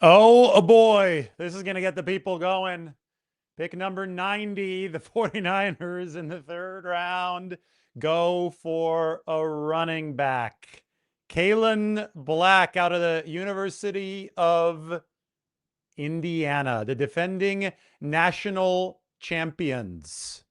Oh boy, this is going to get the people going. Pick number 90, the 49ers in the third round go for a running back. Kaelon Black out of the University of Indiana, the defending national champions.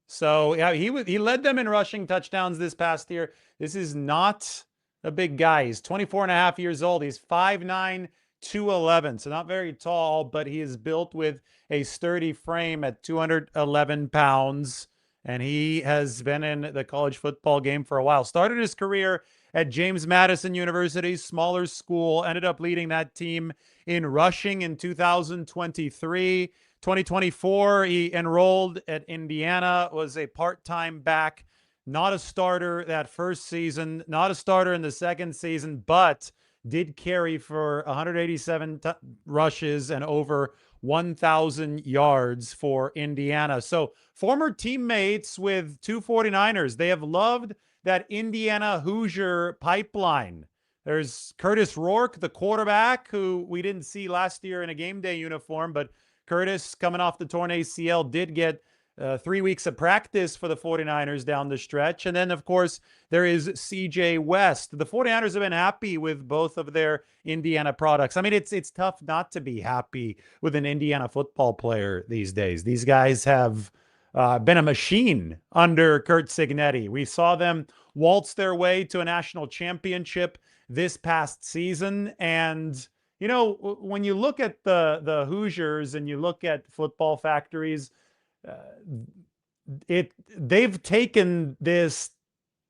So yeah, he led them in rushing touchdowns this past year. This is not a big guy. He's 24 and a half years old. He's 5'9", 211. So not very tall, but he is built with a sturdy frame at 211 pounds. And he has been in the college football game for a while. Started his career at James Madison University, smaller school, ended up leading that team in rushing in 2023. 2024, he enrolled at Indiana, was a part-time back, not a starter that first season, not a starter in the second season, but did carry for 187 rushes and over 1,000 yards for Indiana. So former teammates with two 49ers, they have loved that Indiana Hoosier pipeline. There's Curtis Rourke, the quarterback, who we didn't see last year in a game day uniform, but Curtis, coming off the torn ACL, did get 3 weeks of practice for the 49ers down the stretch. And then, of course, there is CJ West. The 49ers have been happy with both of their Indiana products. I mean, it's tough not to be happy with an Indiana football player these days. These guys have been a machine under Kurt Cignetti. We saw them waltz their way to a national championship this past season. And you know, when you look at the Hoosiers and you look at Football Factories, they've taken this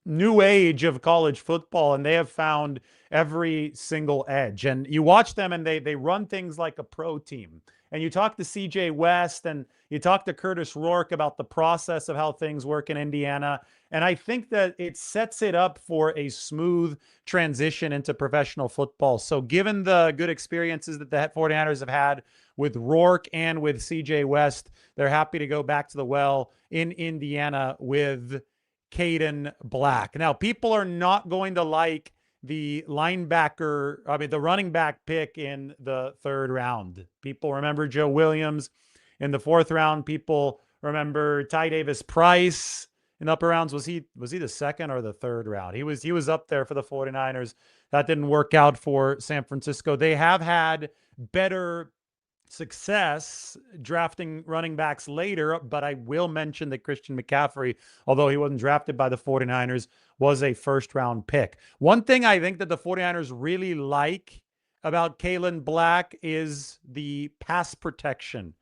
new age of college football and they have found every single edge. And you watch them and they run things like a pro team. And you talk to CJ West and you talk to Curtis Rourke about the process of how things work in Indiana. And I think that it sets it up for a smooth transition into professional football. So given the good experiences that the 49ers have had with Rourke and with CJ West, they're happy to go back to the well in Indiana with Kaelon Black. Now, people are not going to like the the running back pick in the third round. People remember Joe Williams in the fourth round. People remember Ty Davis Price in the upper rounds. Was he the second or the third round? He was up there for the 49ers. That didn't work out for San Francisco. They have had better success drafting running backs later, but I will mention that Christian McCaffrey, although he wasn't drafted by the 49ers, was a first-round pick. One thing I think that the 49ers really like about Kaelon Black is the pass protection.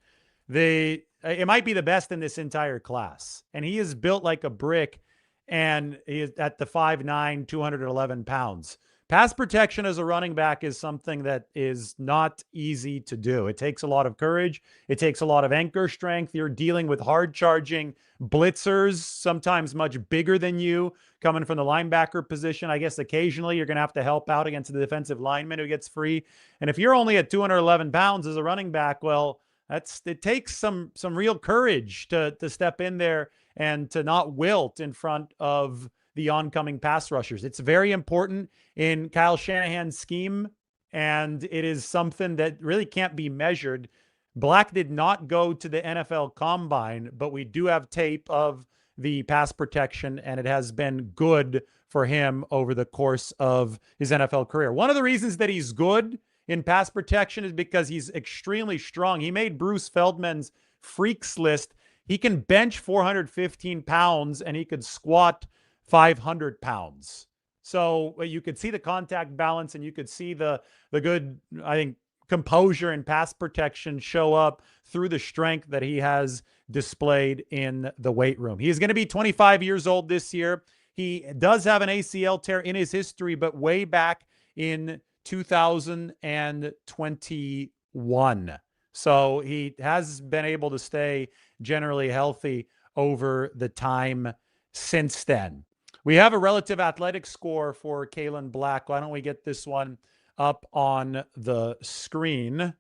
It might be the best in this entire class, and he is built like a brick, and he is at the 5'9", 211 pounds. Pass protection as a running back is something that is not easy to do. It takes a lot of courage. It takes a lot of anchor strength. You're dealing with hard charging blitzers, sometimes much bigger than you, coming from the linebacker position. I guess occasionally you're going to have to help out against the defensive lineman who gets free. And if you're only at 211 pounds as a running back, well, it takes some real courage to step in there and to not wilt in front of the oncoming pass rushers. It's very important in Kyle Shanahan's scheme, and it is something that really can't be measured. Black did not go to the NFL Combine, but we do have tape of the pass protection, and it has been good for him over the course of his NFL career. One of the reasons that he's good in pass protection is because he's extremely strong. He made Bruce Feldman's freaks list. He can bench 415 pounds, and he could squat 500 pounds. So you could see the contact balance and you could see the good, I think, composure and pass protection show up through the strength that he has displayed in the weight room. He is going to be 25 years old this year. He does have an ACL tear in his history, but way back in 2021. So he has been able to stay generally healthy over the time since then. We have a relative athletic score for Kaelon Black. Why don't we get this one up on the screen?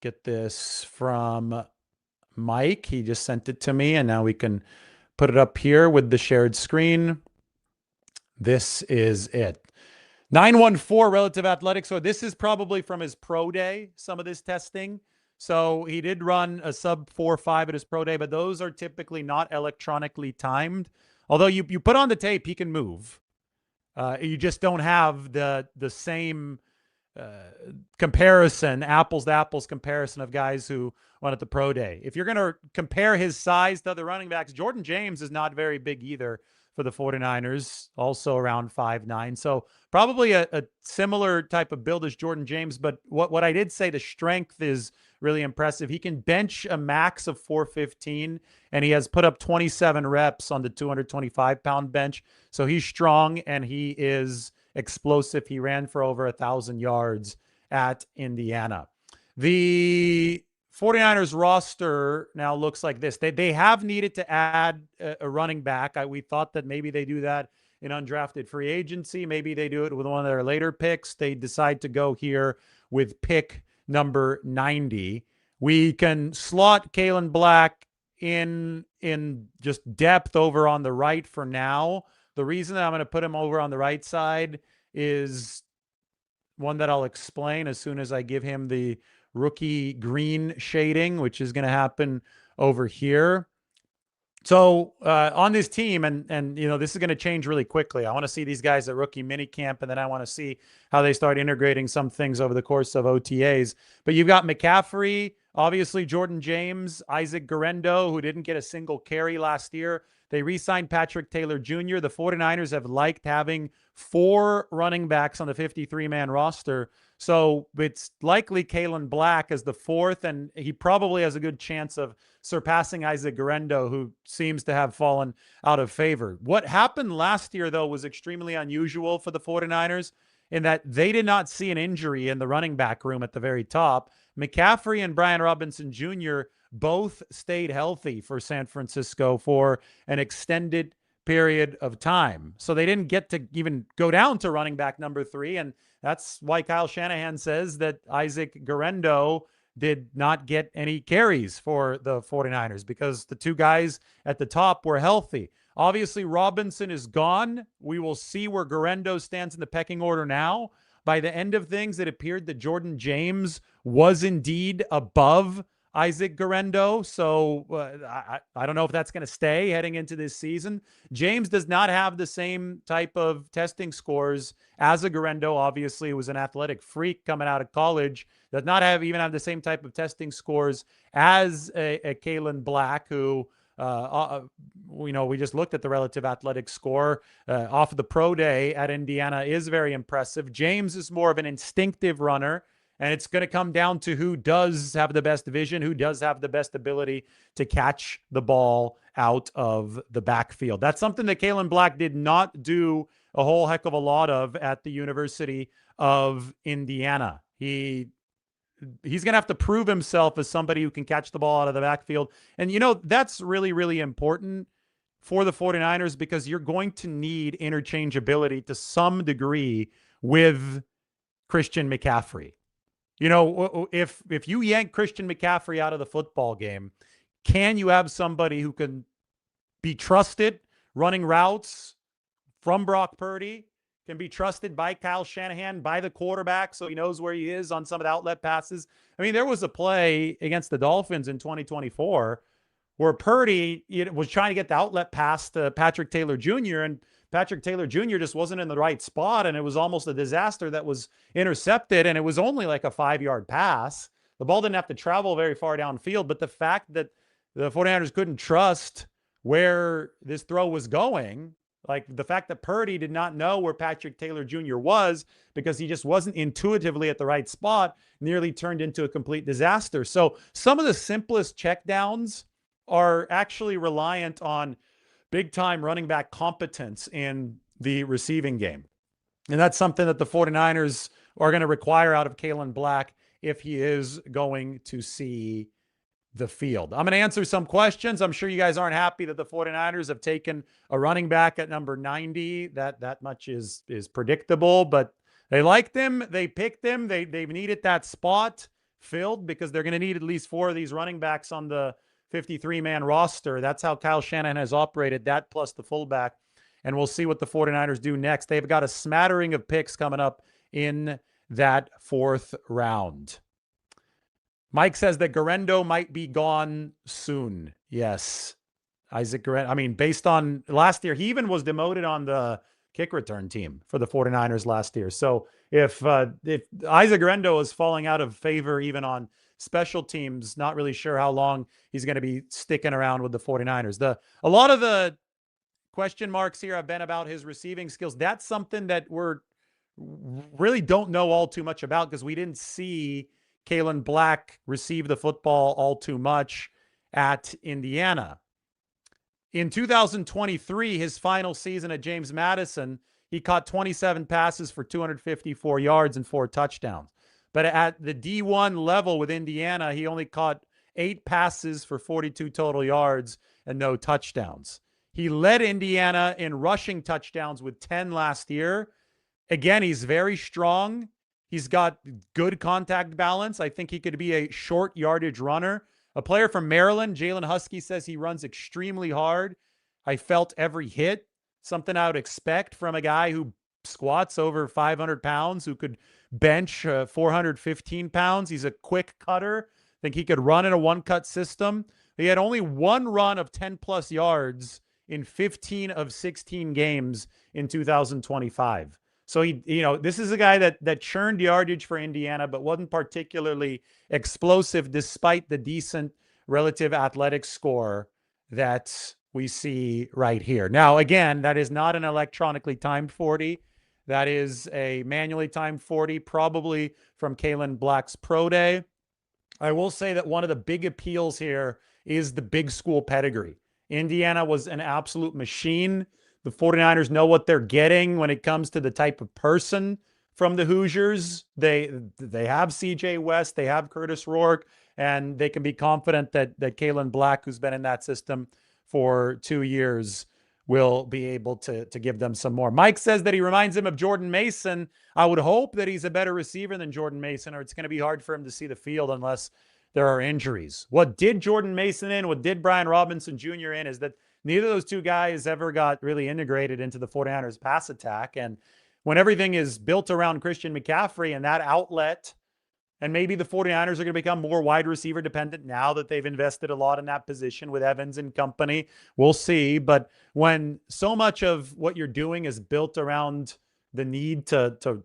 Get this from Mike. He just sent it to me, and now we can put it up here with the shared screen. This is it. 914 relative athletics. So this is probably from his pro day, some of this testing. So he did run a sub 4.5 at his pro day, but those are typically not electronically timed. Although you put on the tape, he can move. You just don't have the same comparison, apples to apples comparison of guys who won at the pro day. If you're going to compare his size to other running backs, Jordan James is not very big either for the 49ers, also around 5'9". So probably a similar type of build as Jordan James. But what I did say, the strength is really impressive. He can bench a max of 415, and he has put up 27 reps on the 225-pound bench. So he's strong, and he is explosive. He ran for over 1,000 yards at Indiana. The 49ers roster now looks like this. They have needed to add a running back. We thought that maybe they do that in undrafted free agency. Maybe they do it with one of their later picks. They decide to go here with pick number 90. We can slot Kaelon Black in just depth over on the right for now. The reason that I'm going to put him over on the right side is one that I'll explain as soon as I give him the rookie green shading, which is going to happen over here. So on this team, and this is going to change really quickly. I want to see these guys at rookie minicamp, and then I want to see how they start integrating some things over the course of OTAs. But you've got McCaffrey, obviously Jordan James, Isaac Guerendo, who didn't get a single carry last year. They re-signed Patrick Taylor Jr. The 49ers have liked having 4 running backs on the 53-man roster. So it's likely Kaelon Black as the 4th, and he probably has a good chance of surpassing Isaac Guerendo, who seems to have fallen out of favor. What happened last year, though, was extremely unusual for the 49ers in that they did not see an injury in the running back room at the very top. McCaffrey and Brian Robinson Jr. both stayed healthy for San Francisco for an extended period of time. So they didn't get to even go down to running back number 3. And that's why Kyle Shanahan says that Isaac Guerendo did not get any carries for the 49ers because the 2 guys at the top were healthy. Obviously, Robinson is gone. We will see where Guerendo stands in the pecking order now. By the end of things, it appeared that Jordan James was indeed above Isaac Guerendo. So I don't know if that's going to stay heading into this season. James does not have the same type of testing scores as a Guerendo. Obviously, was an athletic freak coming out of college. Does not even have the same type of testing scores as a Kaelon Black, who we just looked at the relative athletic score off of the pro day at Indiana is very impressive. James is more of an instinctive runner. And it's going to come down to who does have the best vision, who does have the best ability to catch the ball out of the backfield. That's something that Kaelon Black did not do a whole heck of a lot of at the University of Indiana. He's going to have to prove himself as somebody who can catch the ball out of the backfield. And, that's really, really important for the 49ers because you're going to need interchangeability to some degree with Christian McCaffrey. If you yank Christian McCaffrey out of the football game, can you have somebody who can be trusted running routes from Brock Purdy, can be trusted by Kyle Shanahan, by the quarterback, so he knows where he is on some of the outlet passes? I mean, there was a play against the Dolphins in 2024 where Purdy was trying to get the outlet pass to Patrick Taylor Jr., and Patrick Taylor Jr. just wasn't in the right spot, and it was almost a disaster that was intercepted, and it was only like a 5-yard pass. The ball didn't have to travel very far downfield, but the fact that the 49ers couldn't trust where this throw was going, like the fact that Purdy did not know where Patrick Taylor Jr. was because he just wasn't intuitively at the right spot, nearly turned into a complete disaster. So some of the simplest checkdowns are actually reliant on big-time running back competence in the receiving game. And that's something that the 49ers are going to require out of Kaelon Black if he is going to see the field. I'm going to answer some questions. I'm sure you guys aren't happy that the 49ers have taken a running back at number 90. That much is predictable, but they liked him. They picked him. They've needed that spot filled because they're going to need at least 4 of these running backs on the 53-man roster. That's how Kyle Shanahan has operated, that plus the fullback. and we'll see what the 49ers do next. They've got a smattering of picks coming up in that 4th round. Mike says that Guerendo might be gone soon. Yes. Isaac Guerendo. I mean, based on last year, he even was demoted on the kick return team for the 49ers last year. So if Isaac Guerendo is falling out of favor even on special teams, not really sure how long he's going to be sticking around with the 49ers. A lot of the question marks here have been about his receiving skills. That's something that we're really don't know all too much about because we didn't see Kaelon Black receive the football all too much at Indiana. In 2023, his final season at James Madison, he caught 27 passes for 254 yards and 4 touchdowns. But at the D1 level with Indiana, he only caught 8 passes for 42 total yards and no touchdowns. He led Indiana in rushing touchdowns with 10 last year. Again, he's very strong. He's got good contact balance. I think he could be a short yardage runner. A player from Maryland, Jalen Husky, says he runs extremely hard. I felt every hit, something I would expect from a guy who squats over 500 pounds, who could bench 415 pounds. He's a quick cutter. I think he could run in a one-cut system. He had only one run of 10-plus yards in 15 of 16 games in 2025. So this is a guy that churned yardage for Indiana, but wasn't particularly explosive despite the decent relative athletic score that we see right here. Now, again, that is not an electronically timed 40. That is a manually timed 40, probably from Kaelon Black's pro day. I will say that one of the big appeals here is the big school pedigree. Indiana was an absolute machine. The 49ers know what they're getting when it comes to the type of person from the Hoosiers. They have CJ West, they have Curtis Rourke, and they can be confident that Kaelon Black, who's been in that system for 2 years, will be able to give them some more. Mike says that he reminds him of Jordan Mason. I would hope that he's a better receiver than Jordan Mason, or it's going to be hard for him to see the field unless there are injuries. What did Jordan Mason in, what did Brian Robinson Jr. in, is that neither of those two guys ever got really integrated into the 49ers pass attack. And when everything is built around Christian McCaffrey and that outlet, and maybe the 49ers are going to become more wide receiver dependent now that they've invested a lot in that position with Evans and company. We'll see. But when so much of what you're doing is built around the need to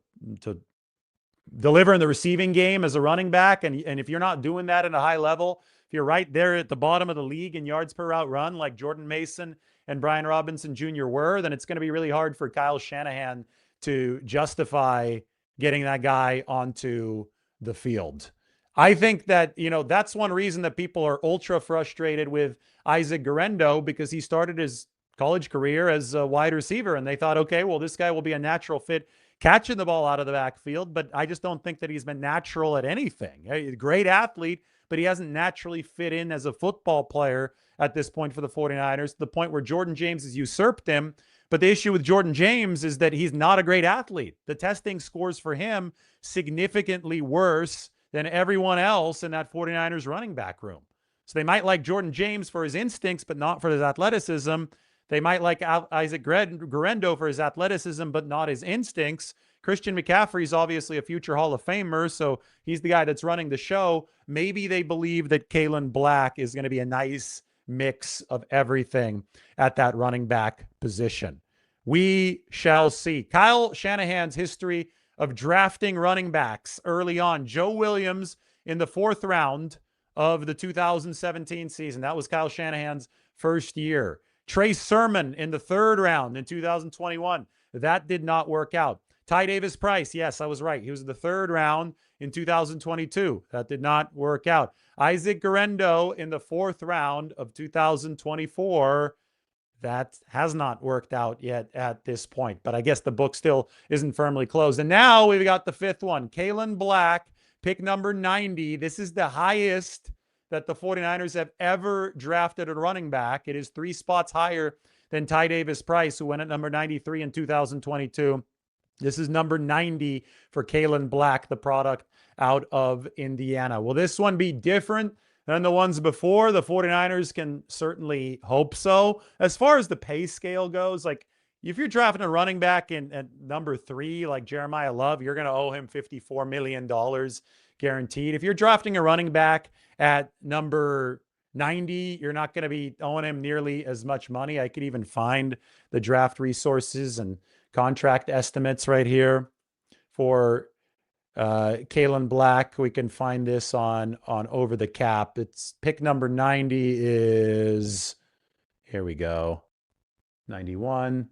deliver in the receiving game as a running back, and if you're not doing that at a high level, if you're right there at the bottom of the league in yards per route run like Jordan Mason and Brian Robinson Jr. were, then it's going to be really hard for Kyle Shanahan to justify getting that guy onto the field. I think that, that's one reason that people are ultra frustrated with Isaac Guerendo, because he started his college career as a wide receiver and they thought, okay, well, this guy will be a natural fit catching the ball out of the backfield, but I just don't think that he's been natural at anything. A great athlete, but he hasn't naturally fit in as a football player at this point for the 49ers, to the point where Jordan James has usurped him. But the issue with Jordan James is that he's not a great athlete. The testing scores for him significantly worse than everyone else in that 49ers running back room. So they might like Jordan James for his instincts, but not for his athleticism. They might like Isaac Guerendo for his athleticism, but not his instincts. Christian McCaffrey is obviously a future Hall of Famer, so he's the guy that's running the show. Maybe they believe that Kaelon Black is going to be a nice mix of everything at that running back position. We shall see. Kyle Shanahan's history of drafting running backs early on. Joe Williams in the 4th round of the 2017 season. That was Kyle Shanahan's first year. Trey Sermon in the 3rd round in 2021. That did not work out. Ty Davis Price, yes, I was right. He was in the 3rd round in 2022. That did not work out. Isaac Guerendo in the 4th round of 2024. That has not worked out yet at this point, but I guess the book still isn't firmly closed. And now we've got the 5th one, Kaelon Black, pick number 90. This is the highest that the 49ers have ever drafted a running back. It is 3 spots higher than Ty Davis Price, who went at number 93 in 2022. This is number 90 for Kaelon Black, the product out of Indiana. Will this one be different than the ones before? The 49ers can certainly hope so. As far as the pay scale goes, like, if you're drafting a running back at number 3, like Jeremiah Love, you're going to owe him $54 million guaranteed. If you're drafting a running back at number 90, you're not going to be owing him nearly as much money. I could even find the draft resources and contract estimates right here for Kaelon Black. We can find this on Over the Cap. It's pick number 90 is, here we go, 91.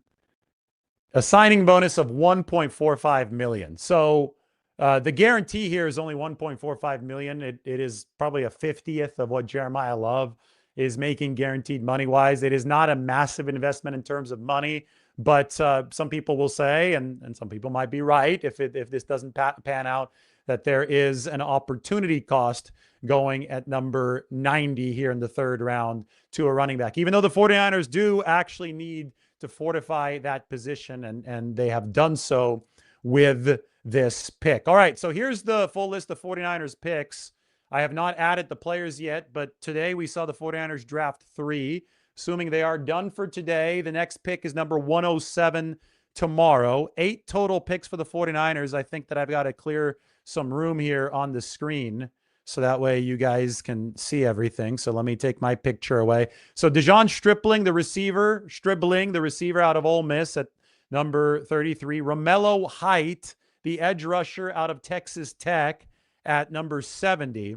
A signing bonus of 1.45 million. So the guarantee here is only 1.45 million. It is probably a 50th of what Jeremiah Love is making guaranteed money wise. It is not a massive investment in terms of money, but some people will say, and some people might be right, if this doesn't pan out, that there is an opportunity cost going at number 90 here in the 3rd round to a running back, even though the 49ers do actually need to fortify that position, and they have done so with this pick. All right, so here's the full list of 49ers picks. I have not added the players yet, but today we saw the 49ers draft 3. Assuming they are done for today, the next pick is number 107 tomorrow. 8 total picks for the 49ers. I think that I've got to clear some room here on the screen so that way you guys can see everything. So let me take my picture away. So Dejon Stribling, the receiver out of Ole Miss at number 33. Romello Height, the edge rusher out of Texas Tech at number 70.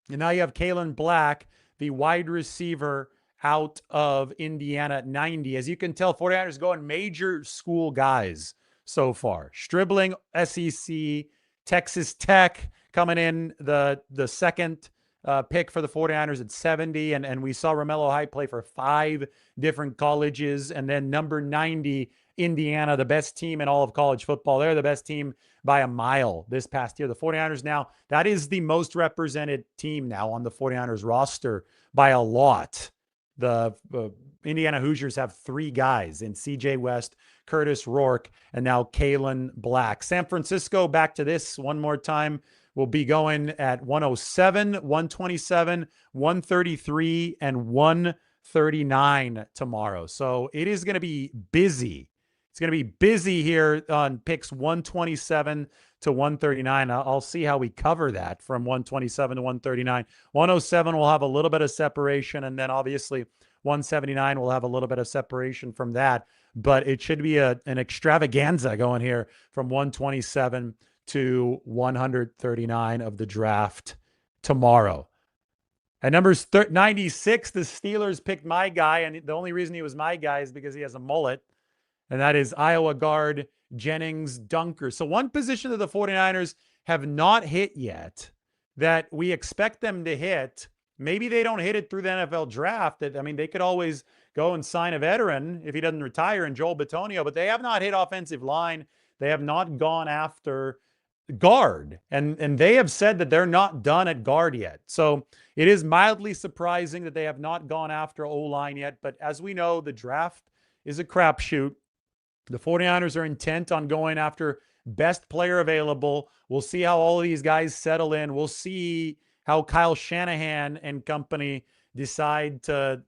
And now you have Kaelon Black, the wide receiver out of Indiana at 90. As you can tell, 49ers going major school guys so far. Stribling, SEC, Texas Tech coming in the second pick for the 49ers at 70. And we saw Romello Height play for 5 different colleges. And then number 90, Indiana, the best team in all of college football. They're the best team by a mile this past year. The 49ers now, that is the most represented team now on the 49ers roster by a lot. The Indiana Hoosiers have 3 guys in CJ West, Curtis Rourke, and now Kaelon Black. San Francisco, back to this one more time, will be going at 107, 127, 133, and 139 tomorrow. So it is going to be busy. It's going to be busy here on picks 127 to 139. I'll see how we cover that from 127 to 139. 107 will have a little bit of separation, and then obviously 179 will have a little bit of separation from that. But it should be an extravaganza going here from 127 to 139 of the draft tomorrow. At numbers 96, the Steelers picked my guy, and the only reason he was my guy is because he has a mullet, and that is Iowa guard Jennings Dunker. So one position that the 49ers have not hit yet that we expect them to hit. Maybe they don't hit it through the NFL draft. I mean, they could always go and sign a veteran if he doesn't retire, and Joel Bitonio, but they have not hit offensive line. They have not gone after guard, and they have said that they're not done at guard yet. So it is mildly surprising that they have not gone after O-line yet. But as we know, the draft is a crapshoot. The 49ers are intent on going after best player available. We'll see how all of these guys settle in. We'll see how Kyle Shanahan and company decide to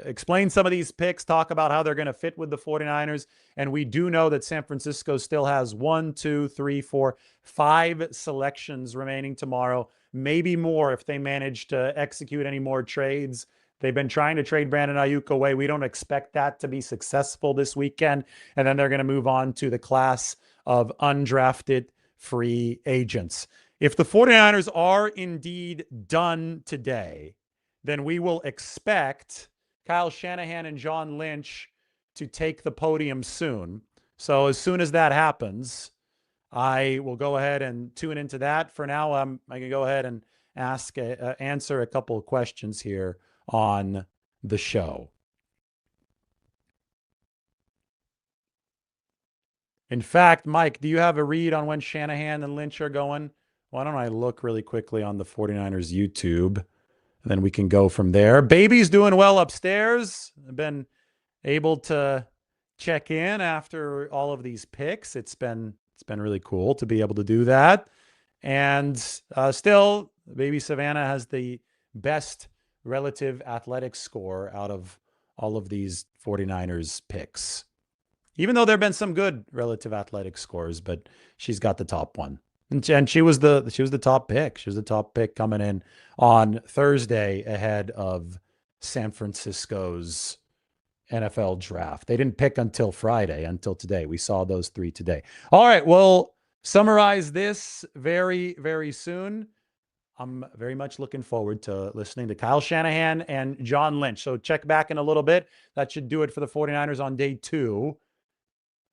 explain some of these picks, talk about how they're going to fit with the 49ers. And we do know that San Francisco still has 1, 2, 3, 4, 5 selections remaining tomorrow, maybe more if they manage to execute any more trades. They've been trying to trade Brandon Ayuk away. We don't expect that to be successful this weekend. And then they're going to move on to the class of undrafted free agents. If the 49ers are indeed done today, then we will expect Kyle Shanahan and John Lynch to take the podium soon. So as soon as that happens, I will go ahead and tune into that. For now, I can go ahead and answer a couple of questions here on the show. In fact, Mike, do you have a read on when Shanahan and Lynch are going? Why don't I look really quickly on the 49ers YouTube, and then we can go from there. Baby's doing well upstairs. I've been able to check in after all of these picks. It's been really cool to be able to do that. And still, baby Savannah has the best relative athletic score out of all of these 49ers picks. Even though there have been some good relative athletic scores, but she's got the top one. And she was the top pick. She was the top pick coming in on Thursday ahead of San Francisco's NFL draft. They didn't pick until Friday, until today. We saw those three today. All right, we'll summarize this very, very soon. I'm very much looking forward to listening to Kyle Shanahan and John Lynch. So check back in a little bit. That should do it for the 49ers on day 2.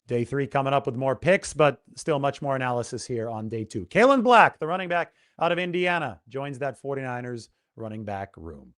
Day 3 coming up with more picks, but still much more analysis here on day 2. Kaelon Black, the running back out of Indiana, joins that 49ers running back room.